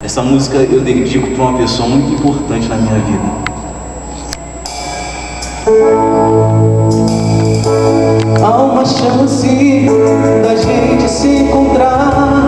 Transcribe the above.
Essa música eu dedico para uma pessoa muito importante na minha vida. Há uma chance da gente se encontrar.